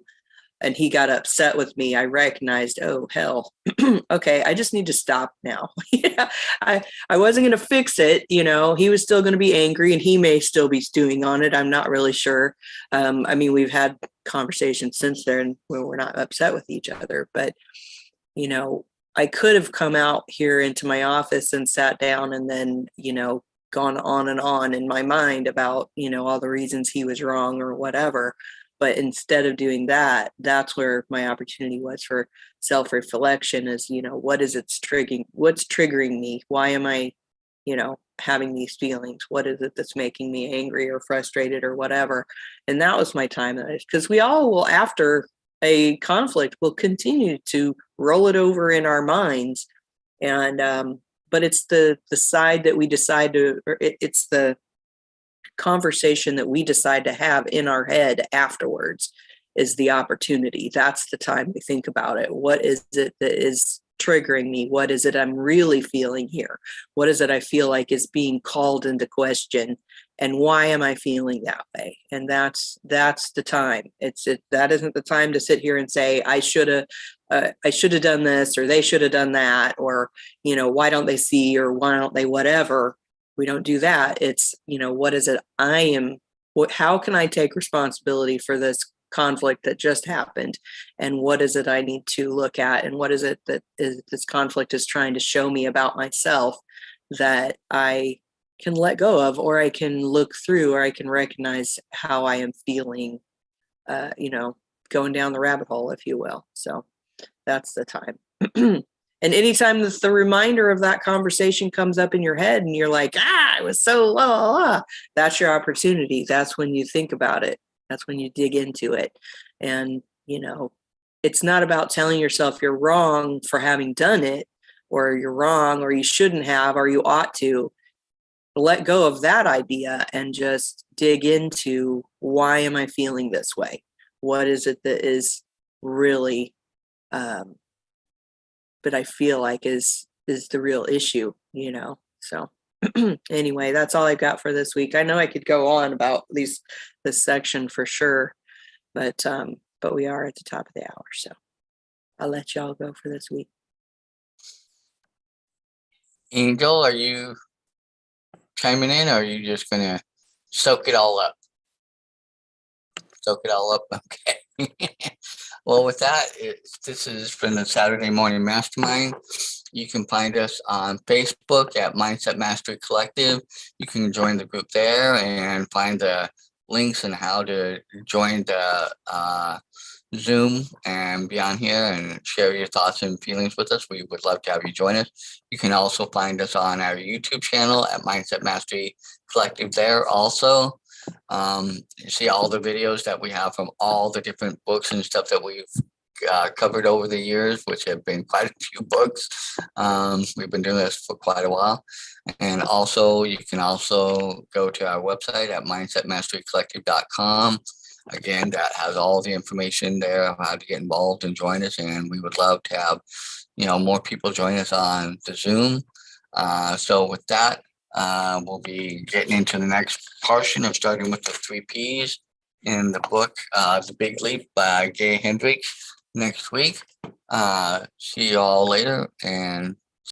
and he got upset with me, I recognized, oh hell, okay, I just need to stop now. I wasn't going to fix it. He was still going to be angry, and he may still be stewing on it. I'm not really sure. We've had conversations since then where we're not upset with each other, but I could have come out here into my office and sat down and then gone on and on in my mind about all the reasons he was wrong or whatever. But instead of doing that, that's where my opportunity was for self-reflection is, what is what's triggering me? Why am I, having these feelings? What is it that's making me angry or frustrated or whatever? And that was my time, because we all will, after a conflict, will continue to roll it over in our minds. And but it's the side that we decide to, or it's the conversation that we decide to have in our head afterwards is the opportunity. That's the time we think about it. What is it that is triggering me? What is it I'm really feeling here? What is it I feel like is being called into question? And why am I feeling that way? And that's the time. That isn't the time to sit here and say, I should have done this, or they should have done that, or, why don't they see, or why don't they whatever. We don't do that. It's, what is it how can I take responsibility for this conflict that just happened? And what is it I need to look at? And what is it that this conflict is trying to show me about myself that I can let go of, or I can look through, or I can recognize how I am feeling, going down the rabbit hole, if you will. So that's the time. And anytime the reminder of that conversation comes up in your head and you're like, I was so la, that's your opportunity. That's when you think about it. That's when you dig into it. And, it's not about telling yourself you're wrong for having done it, or you're wrong, or you shouldn't have, or you ought to. Let go of that idea and just dig into, why am I feeling this way? What is it that is really, that I feel like is the real issue, So anyway, that's all I've got for this week. I know I could go on about this section for sure, but we are at the top of the hour, so I'll let y'all go for this week. Angel, are you chiming in, or are you just gonna soak it all up? Okay. Well, with that, this has been the Saturday Morning Mastermind. You can find us on Facebook at Mindset Mastery Collective. You can join the group there and find the links and how to join the Zoom and be on here and share your thoughts and feelings with us. We would love to have you join us. You can also find us on our YouTube channel at Mindset Mastery Collective there also. You see all the videos that we have from all the different books and stuff that we've covered over the years, which have been quite a few books. We've been doing this for quite a while. And also, you can also go to our website at mindsetmasterycollective.com. Again, that has all the information there of how to get involved and join us. And we would love to have, more people join us on the Zoom. So with that, we'll be getting into the next portion of starting with the 3 Ps in the book, The Big Leap by Gay Hendricks next week. See you all later, and